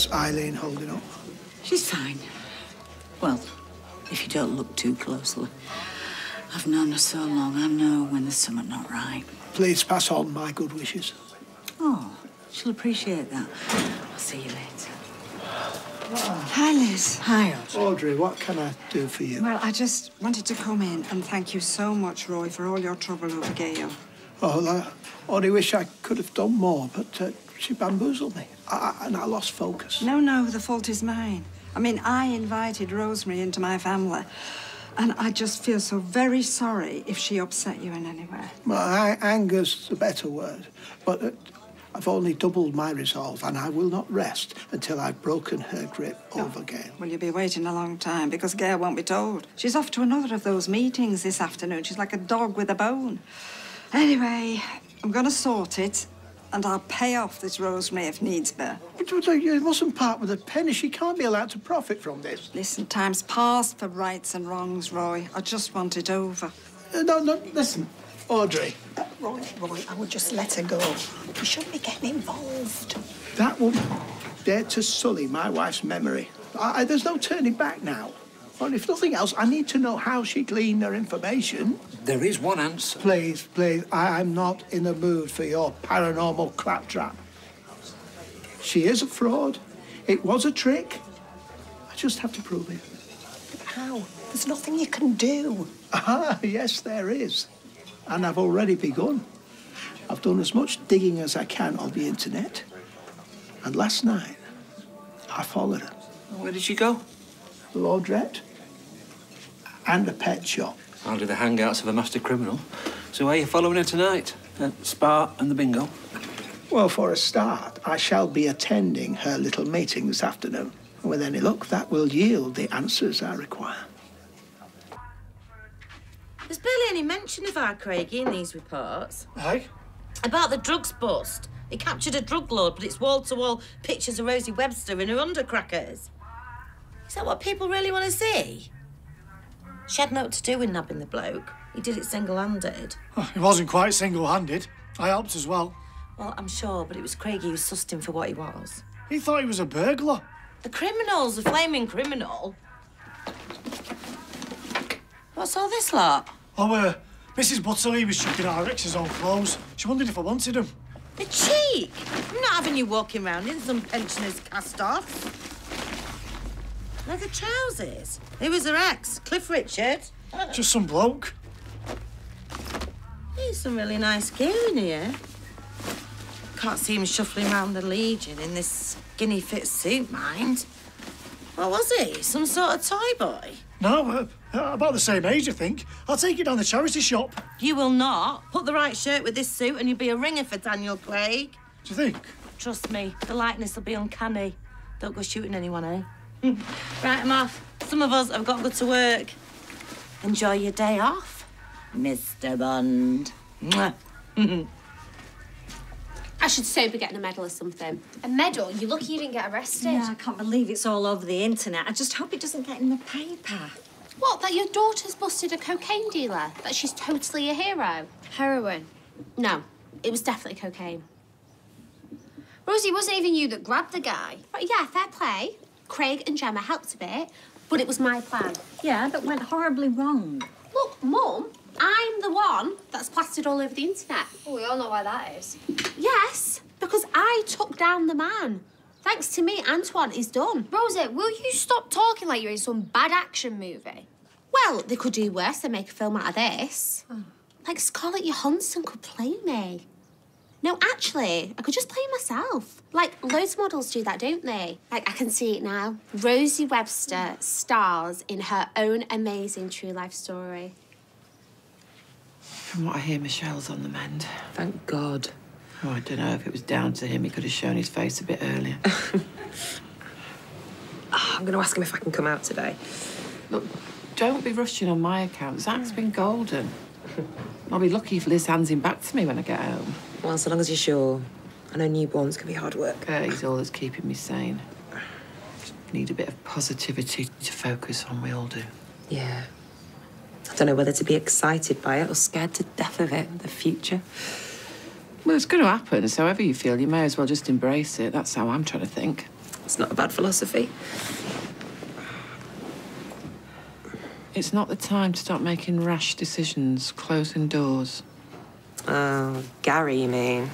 How's Eileen holding up? She's fine. Well, if you don't look too closely. I've known her so long, I know when there's something not right. Please pass on my good wishes. Oh, she'll appreciate that. I'll see you later. Hi, Liz. Hi, Audrey. Audrey, what can I do for you? Well, I just wanted to come in and thank you so much, Roy, for all your trouble over Gail. Oh, I only wish I could have done more, but she bamboozled me, and I lost focus. No, the fault is mine. I mean, I invited Rosemary into my family, and I just feel so very sorry if she upset you in any way. Well, anger's the better word, but I've only doubled my resolve, and I will not rest until I've broken her grip over Gail. Well, you'll be waiting a long time, because Gail won't be told. She's off to another of those meetings this afternoon. She's like a dog with a bone. Anyway, I'm going to sort it, and I'll pay off this Rosemary if needs be. But you mustn't part with a penny. She can't be allowed to profit from this. Listen, time's past for rights and wrongs, Roy. I just want it over. No, listen, Audrey. Roy, I would just let her go. You shouldn't be getting involved. That woman dared to sully my wife's memory. There's no turning back now. Well, if nothing else, I need to know how she gleaned her information. There is one answer. Please, I'm not in the mood for your paranormal claptrap. She is a fraud. It was a trick. I just have to prove it. But how? There's nothing you can do. Yes, there is. And I've already begun. I've done as much digging as I can on the internet. And last night, I followed her. Where did she go? The laundrette. And a pet shop. Hardly the hangouts of a master criminal. So where are you following her tonight? Spa and the bingo? Well, for a start, I shall be attending her little meeting this afternoon. And with any luck, that will yield the answers I require. There's barely any mention of our Craigie in these reports. Aye? About the drugs bust. He captured a drug lord, but it's wall-to-wall pictures of Rosie Webster and her undercrackers. Is that what people really want to see? She had naught to do with nabbing the bloke. He did it single-handed. Oh, it wasn't quite single-handed. I helped as well. Well, I'm sure, but it was Craigie who sussed him for what he was. He thought he was a burglar. The criminal's a flaming criminal. What's all this lot? Oh, Mrs. Butterley was checking out her ex's old clothes. She wondered if I wanted them. The cheek! I'm not having you walking round in some pensioners' cast-offs. Leather trousers. Who was her ex? Cliff Richard? Just some bloke. There's some really nice gear in here. Can't see him shuffling around the Legion in this skinny-fit suit, mind. What was he? Some sort of toy boy? No, about the same age, I think. I'll take you down the charity shop. You will not. Put the right shirt with this suit and you'll be a ringer for Daniel Craig. Do you think? Trust me, the likeness will be uncanny. Don't go shooting anyone, eh? Right, I'm off. Some of us have got to go to work. Enjoy your day off, Mr. Bond. Mwah. I should so be getting a medal or something. A medal? You're lucky you didn't get arrested. Yeah, I can't believe it's all over the internet. I just hope it doesn't get in the paper. What, that your daughter's busted a cocaine dealer? That she's totally a hero? Heroin? No, it was definitely cocaine. Rosie, it wasn't even you that grabbed the guy. But yeah, fair play. Craig and Gemma helped a bit, but it was my plan. Yeah, that went horribly wrong. Look, Mum, I'm the one that's plastered all over the internet. Oh, we all know why that is. Yes, because I took down the man. Thanks to me, Antoine is done. Rosie, will you stop talking like you're in some bad action movie? Well, they could do worse than make a film out of this. Oh. Like Scarlett Johansson could play me. No, actually, I could just play myself. Like, loads of models do that, don't they? Like, I can see it now. Rosie Webster stars in her own amazing true life story. From what I hear, Michelle's on the mend. Thank God. Oh, I don't know if it was down to him. He could have shown his face a bit earlier. I'm going to ask him if I can come out today. Look, don't be rushing on my account. Zach's been golden. I'll be lucky if Liz hands him back to me when I get home. Well, so long as you're sure. I know newborns can be hard work. He's all that's keeping me sane. Just need a bit of positivity to focus on, we all do. Yeah. I don't know whether to be excited by it or scared to death of it, the future. Well, it's going to happen, so however you feel, you may as well just embrace it. That's how I'm trying to think. It's not a bad philosophy. It's not the time to start making rash decisions, closing doors. Oh, Gary, you mean?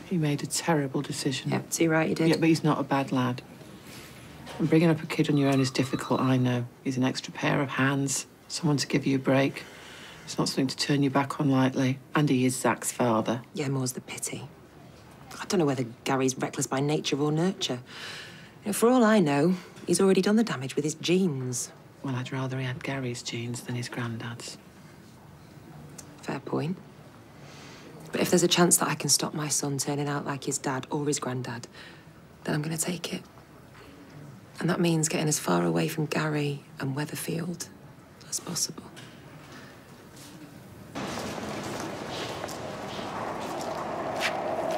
He made a terrible decision. Yep, too right he did. Yeah, but he's not a bad lad. And bringing up a kid on your own is difficult, I know. He's an extra pair of hands, someone to give you a break. It's not something to turn your back on lightly. And he is Zach's father. Yeah, more's the pity. I don't know whether Gary's reckless by nature or nurture. You know, for all I know, he's already done the damage with his genes. Well, I'd rather he had Gary's genes than his granddad's. Fair point. But if there's a chance that I can stop my son turning out like his dad or his granddad, then I'm going to take it. And that means getting as far away from Gary and Weatherfield as possible.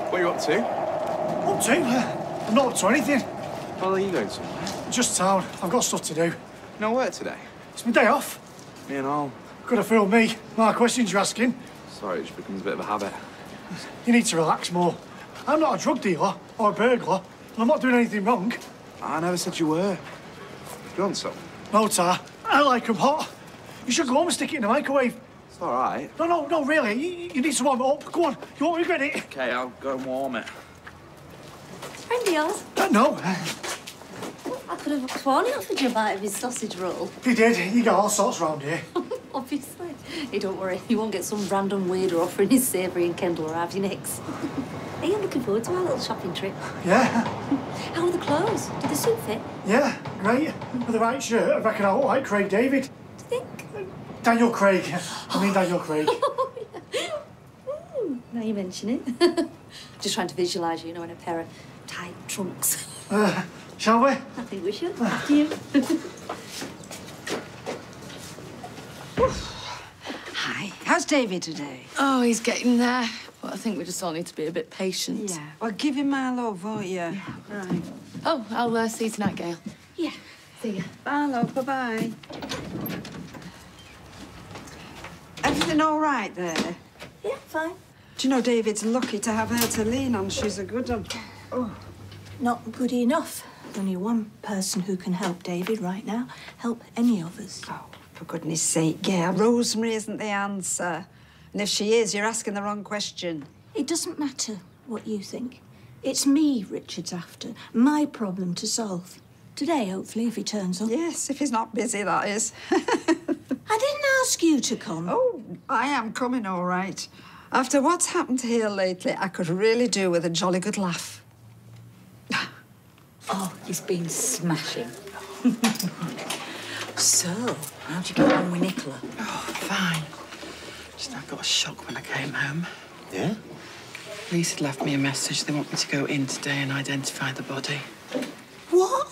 What are you up to? Up to? I'm not up to anything. Well, are you going somewhere? Just town. I've got stuff to do. No work today? It's my day off. Me and all. Could have fooled me. My questions you're asking. Sorry, it just becomes a bit of a habit. You need to relax more. I'm not a drug dealer or a burglar, and I'm not doing anything wrong. I never said you were. You want some? No, Tar. I like 'em hot. You should go home and stick it in the microwave. It's all right. No, really. You need to warm it up. Go on. You won't regret it. OK, I'll go and warm it. Friend of yours? No. I could have sworn he offered you a bite of his sausage roll. He did. You got all sorts round here. Obviously. Hey, don't worry. You won't get some random weirdo offering his savoury and Kendall arrives next. Are you looking forward to our little shopping trip? Yeah. How are the clothes? Do the suit fit? Yeah, great. With the right shirt, I reckon I look like Craig David. Do you think? Daniel Craig. I mean Daniel Craig. Now you mention it. Just trying to visualise you, in a pair of tight trunks. Shall we? I think we should. After you. Hi. How's David today? Oh, he's getting there. But I think we just all need to be a bit patient. Yeah. Well, give him my love, won't you? Yeah. Right. Oh, I'll see you tonight, Gail. Yeah. See ya. Bye, love. Bye-bye. Everything all right there? Yeah, fine. Do you know David's lucky to have her to lean on? She's a good one. Oh, not good enough. Only one person who can help David right now. Help any of us. Oh, for goodness sake, Gail. Rosemary isn't the answer. And if she is, you're asking the wrong question. It doesn't matter what you think. It's me Richard's after. My problem to solve. Today, hopefully, if he turns up. Yes, if he's not busy, that is. I didn't ask you to come. Oh, I am coming, all right. After what's happened here lately, I could really do with a jolly good laugh. Oh, he's been smashing. So, how'd you get on with Nicola? Oh, fine. Just I got a shock when I came home. Yeah? Police had left me a message. They want me to go in today and identify the body. What?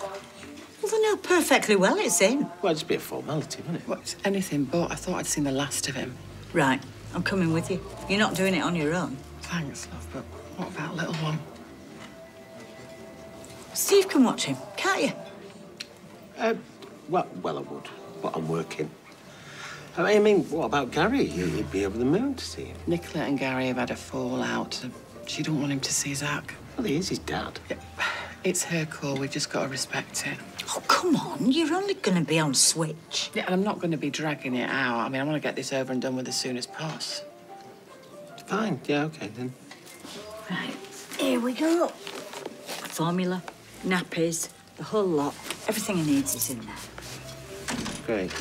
Well, they know perfectly well it's him. Well, it's a bit of formality, wasn't it? Well, it's anything but. I thought I'd seen the last of him. Right, I'm coming with you. You're not doing it on your own. Thanks, love, but what about little one? Steve can watch him, can't you? Well, I would, but I'm working. I mean, what about Gary? He'd be over the moon to see him. Nicola and Gary have had a fallout. She don't want him to see Zach. Well, he is his dad. Yeah, it's her call. We've just got to respect it. Oh, come on. You're only going to be on Switch. Yeah, and I'm not going to be dragging it out. I mean, I want to get this over and done with as soon as possible. Fine. Yeah, OK, then. Right, here we go. Formula, nappies, the whole lot. Everything he needs is in there. Great.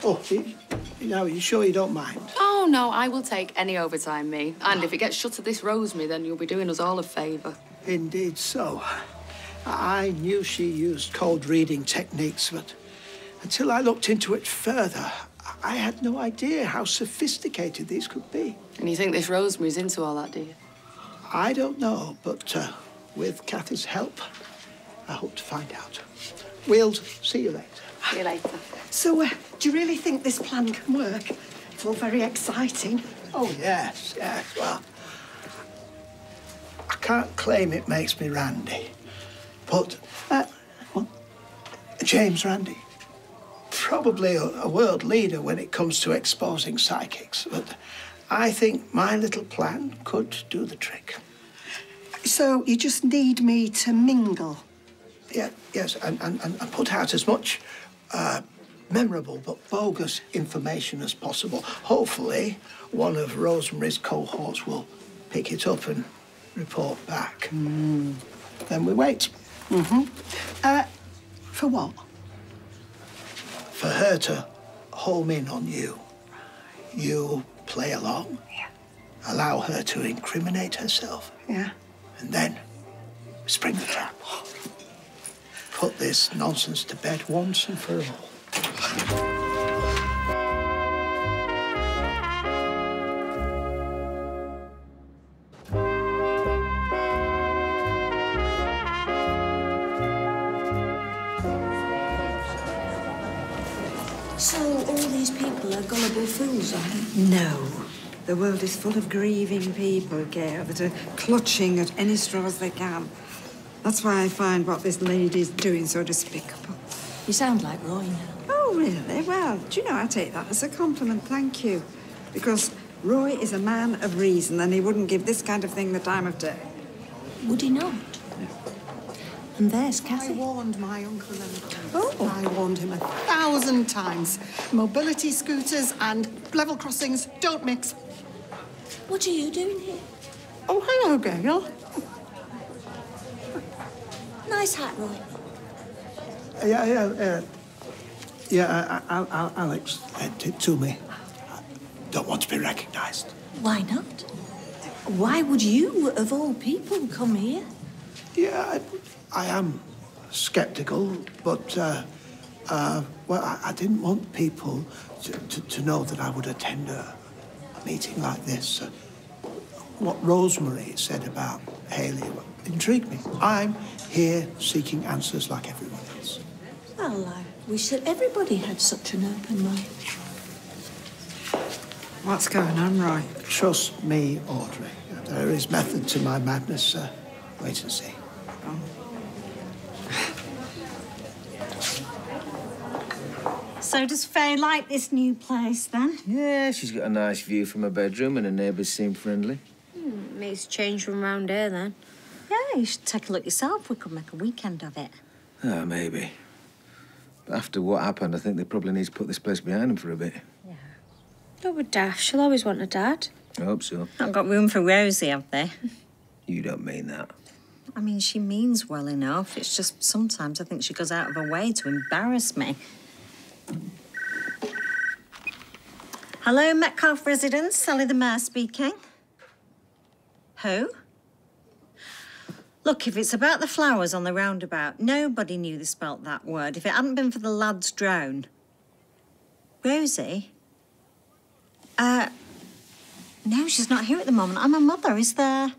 Oh, you sure you don't mind? Oh, no, I will take any overtime, me. And if it gets shut at this Rosemary, then you'll be doing us all a favour. Indeed so. I knew she used code reading techniques, but until I looked into it further, I had no idea how sophisticated these could be. And you think this Rosemary's into all that, do you? I don't know, but with Kathy's help, I hope to find out. We'll see you later. See you later. So, do you really think this plan can work? It's all very exciting. Oh, yes. Well, I can't claim it makes me randy, but, James Randi, probably a world leader when it comes to exposing psychics, but I think my little plan could do the trick. It's So you just need me to mingle? Yeah, yes, and put out as much memorable but bogus information as possible. Hopefully, one of Rosemary's cohorts will pick it up and report back. Then we wait. For what? For her to home in on you. You play along. Yeah. Allow her to incriminate herself. Yeah. And then spring the trap. Put this nonsense to bed once and for all. So all these people are gullible fools, are they? No. The world is full of grieving people, Gail, that are clutching at any straws they can. That's why I find what this lady's doing so despicable. You sound like Roy now. Oh, really? Well, do you know, I take that as a compliment, thank you. Because Roy is a man of reason and he wouldn't give this kind of thing the time of day. Would he not? And there's I Cathy. warned my uncle I warned him 1,000 times. Mobility scooters and level crossings don't mix. What are you doing here? Oh, hello, Gail. Nice hat, Roy. Alex lent it to me. I don't want to be recognised. Why not? Why would you, of all people, come here? Yeah, I am sceptical, but, well, I didn't want people to know that I would attend a meeting like this. What Rosemary said about Hayley intrigued me. I'm here seeking answers like everyone else. Well, I wish that everybody had such an open mind. What's going on, Roy? Trust me, Audrey. There is method to my madness. Wait and see. So does Faye like this new place, then? Yeah, she's got a nice view from her bedroom and her neighbours seem friendly. Makes a change from round here, then. Yeah, you should take a look yourself. We could make a weekend of it. Ah, maybe. But after what happened, I think they probably need to put this place behind them for a bit. Not with Dash. She'll always want a dad. I hope so. Not got room for Rosie, have they? You don't mean that. I mean, she means well enough. It's just sometimes I think she goes out of her way to embarrass me. Hello, Metcalfe residence. Sally the mayor speaking. Who? Look, if it's about the flowers on the roundabout, nobody knew they spelt that word. If it hadn't been for the lad's drone. Rosie? No, she's not here at the moment. I'm her mother. Is there...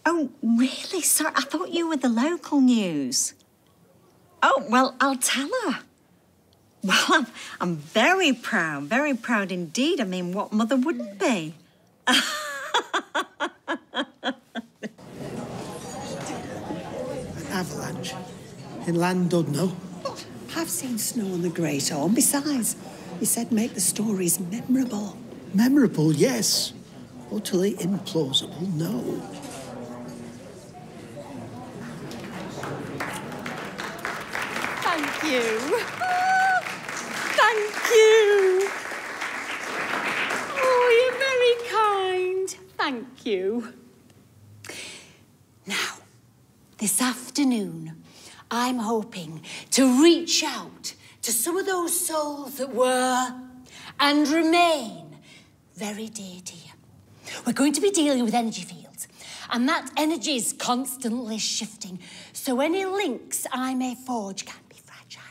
Oh, really? Sorry, I thought you were the local news. Oh, well, I'll tell her. Well, I'm very proud indeed. I mean, what mother wouldn't be? An avalanche in Landudno. I've seen snow on the Great Orme. Besides, he said make the stories memorable. Memorable, yes. Utterly implausible, no. Thank you. Thank you. Oh, you're very kind. Thank you. Now, this afternoon, I'm hoping to reach out to some of those souls that were and remain very dear to you. We're going to be dealing with energy fields, and that energy is constantly shifting, so any links I may forge can be fragile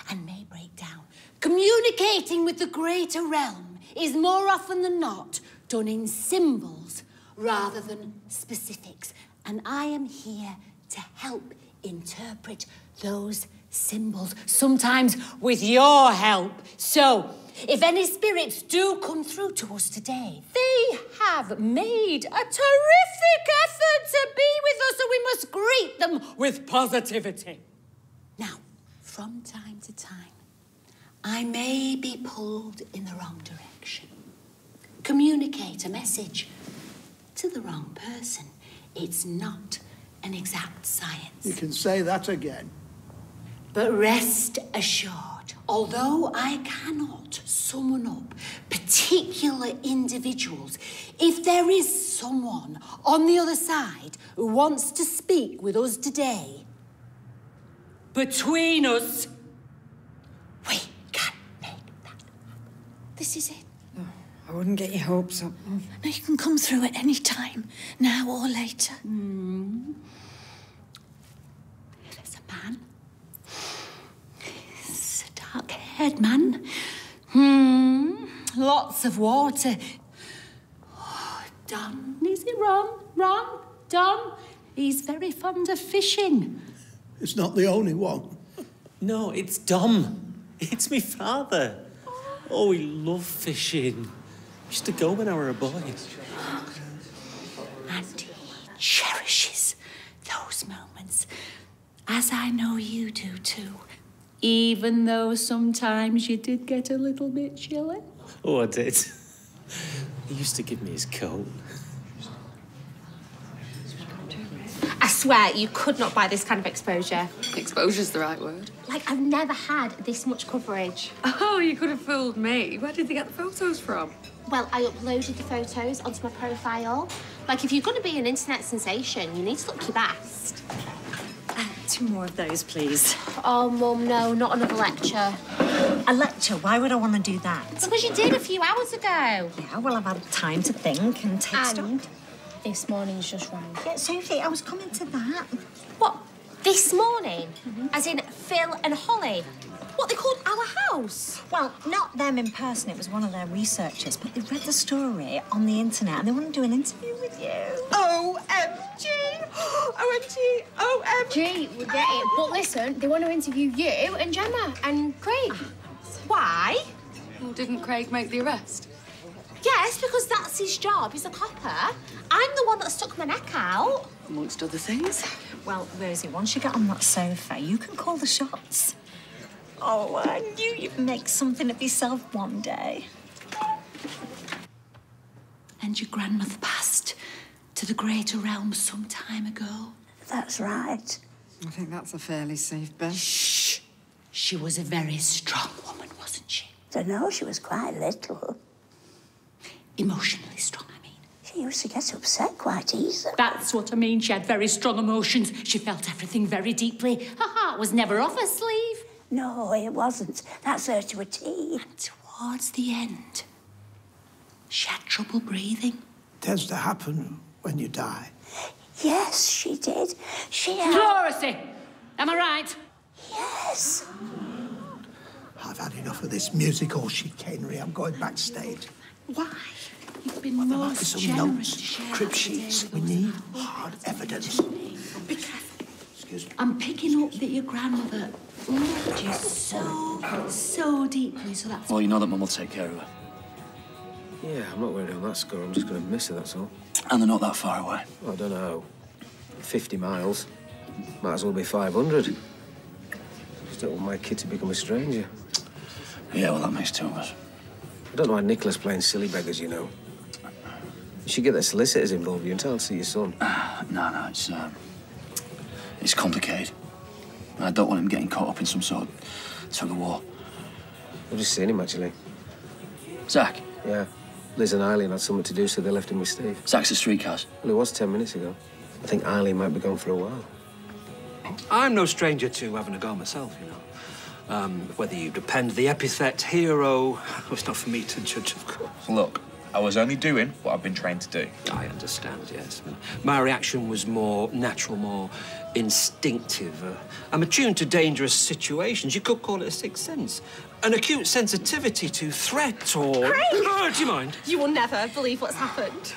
and may break down. Communicating with the greater realm is more often than not done in symbols rather than specifics, and I am here to help interpret those symbols, sometimes with your help. So, if any spirits do come through to us today, they have made a terrific effort to be with us, so we must greet them with positivity. Now, from time to time, I may be pulled in the wrong direction, communicate a message to the wrong person. It's not an exact science. You can say that again. But rest assured, although I cannot summon up particular individuals, if there is someone on the other side who wants to speak with us today, between us, we can make that. This is it. I wouldn't get your hopes up. Now you can come through at any time, now or later. There's a man. He's a dark-haired man. Lots of water. Oh, Don, is it Ron? Don, he's very fond of fishing. It's not the only one. No, it's Dom. It's me father. Oh, we love fishing. We used to go when I were a boy. And he cherishes those moments, as I know you do too. Even though sometimes you did get a little bit chilly. Oh, I did. He used to give me his coat. I swear, you could not buy this kind of exposure. Exposure's the right word. Like, I've never had this much coverage. Oh, you could have fooled me. Where did they get the photos from? Well, I uploaded the photos onto my profile. Like, if you're going to be an internet sensation, you need to look your best. 2 more of those, please. Oh, Mum, no, not another lecture. A lecture? Why would I want to do that? Because you did a few hours ago. Yeah, well, I've had time to think and take stock. And this morning's just rang. Yeah, Sophie, I was coming to that. What? This morning? As in Phil and Holly? What, they called our house? Well, not them in person. It was one of their researchers, but they read the story on the internet and they want to do an interview with you. OMG! OMG! OMG! We get it. But listen, they want to interview you and Gemma and Craig. Why? Well, didn't Craig make the arrest? Yes, because that's his job. He's a copper. I'm the one that stuck my neck out. Amongst other things. Well, Rosie, once you get on that sofa, you can call the shots. Oh, I knew you'd make something of yourself one day. And your grandmother passed to the greater realm some time ago. That's right. I think that's a fairly safe bet. Shh. She was a very strong woman, wasn't she? Don't know, she was quite little. Emotionally strong, I mean. She used to get upset quite easily. That's what I mean. She had very strong emotions. She felt everything very deeply. Her heart was never off her sleeve. No, it wasn't. That's her to a T. And towards the end, she had trouble breathing. Tends to happen when you die. Yes, she did. She had... Dorothy! Am I right? Yes. I've had enough of this musical chicanery. I'm going backstage. Why? You've been There might be most some generous notes, to share crib that sheets. today We with us. need hard evidence. Be careful. Excuse me. I'm picking up that your grandmother loved you so deeply, so that's... Well, you know that Mum will take care of her. Yeah, I'm not worried on that score. I'm just going to miss her, that's all. And they're not that far away. I don't know. 50 miles. Might as well be 500. Just don't want my kid to become a stranger. Yeah, well, that makes 2 of us. I don't know why Nicola's playing silly beggars, you know. You should get the solicitors involved. You and tell her to see your son. No, it's complicated. I don't want him getting caught up in some sort of tug of war. I've just seen him, actually. Zach? Yeah. Liz and Eileen had something to do, so they left him with Steve. Zach's at streetcars. Well, it was 10 minutes ago. I think Eileen might be gone for a while. I'm no stranger to having a go myself, you know. Whether you depend the epithet hero, well, it's not for me to judge, of course. Look, I was only doing what I've been trained to do. I understand, yes. My reaction was more natural, more instinctive. I'm attuned to dangerous situations. You could call it a sixth sense. An acute sensitivity to threat or... Craig! Oh, do you mind? You will never believe what's happened.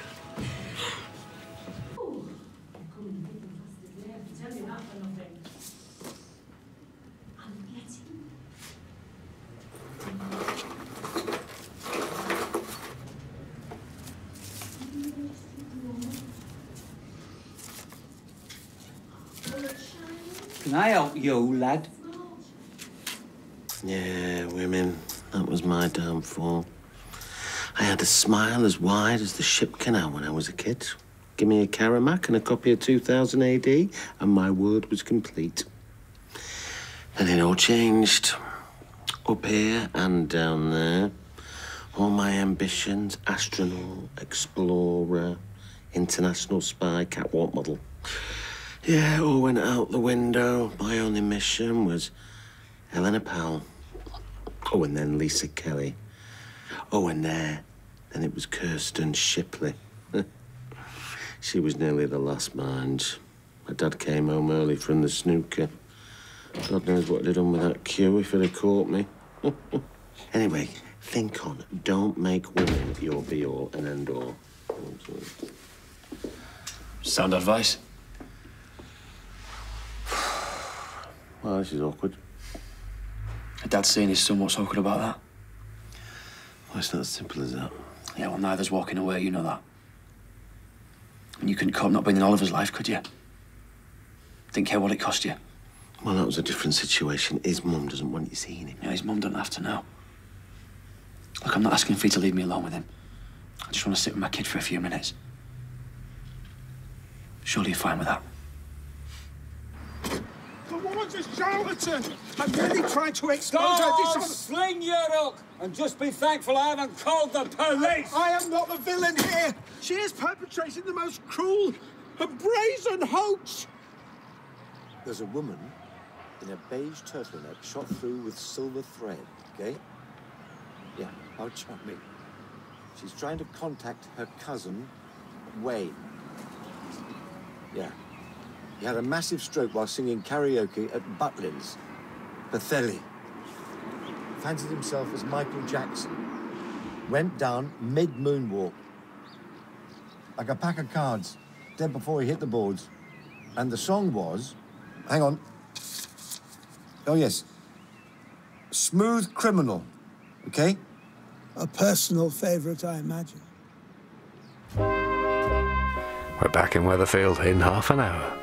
Can I help you, lad? Yeah, women. That was my downfall. I had a smile as wide as the ship canal when I was a kid. Give me a Karamak and a copy of 2000 AD, and my word was complete. And it all changed. Up here and down there. All my ambitions, astronaut, explorer, international spy, catwalk model. Yeah, it all went out the window. My only mission was Helena Powell. Oh, and then Lisa Kelly. Oh, and then it was Kirsten Shipley. She was nearly the last, mind. My dad came home early from the snooker. God knows what he'd done with that cue if he'd have caught me. Anyway, think on. Don't make women your be-all and end-all. Sound advice? Well, this is awkward. Dad's saying he's son. What's awkward about that? Well, it's not as simple as that. Yeah, well, neither's walking away, you know that. And you couldn't cope not being in Oliver's life, could you? Didn't care what it cost you. Well, that was a different situation. His mum doesn't want you seeing him. Yeah, his mum doesn't have to know. Look, I'm not asking for you to leave me alone with him. I just want to sit with my kid for a few minutes. Surely you're fine with that? The woman's a charlatan. I'm really trying to expose her Don't dishonor. sling your hook and just be thankful I haven't called the police. I am not the villain here. She is perpetrating the most cruel and brazen hoax. There's a woman in a beige turtleneck shot through with silver thread, okay? Yeah, how charming. She's trying to contact her cousin, Wayne. Yeah. He had a massive stroke while singing karaoke at Butlin's. Pathelli. Fancied himself as Michael Jackson. Went down mid-moonwalk. Like a pack of cards, dead before he hit the boards. And the song was... Hang on. Oh, yes. Smooth Criminal. Okay? A personal favourite, I imagine. We're back in Weatherfield in half an hour.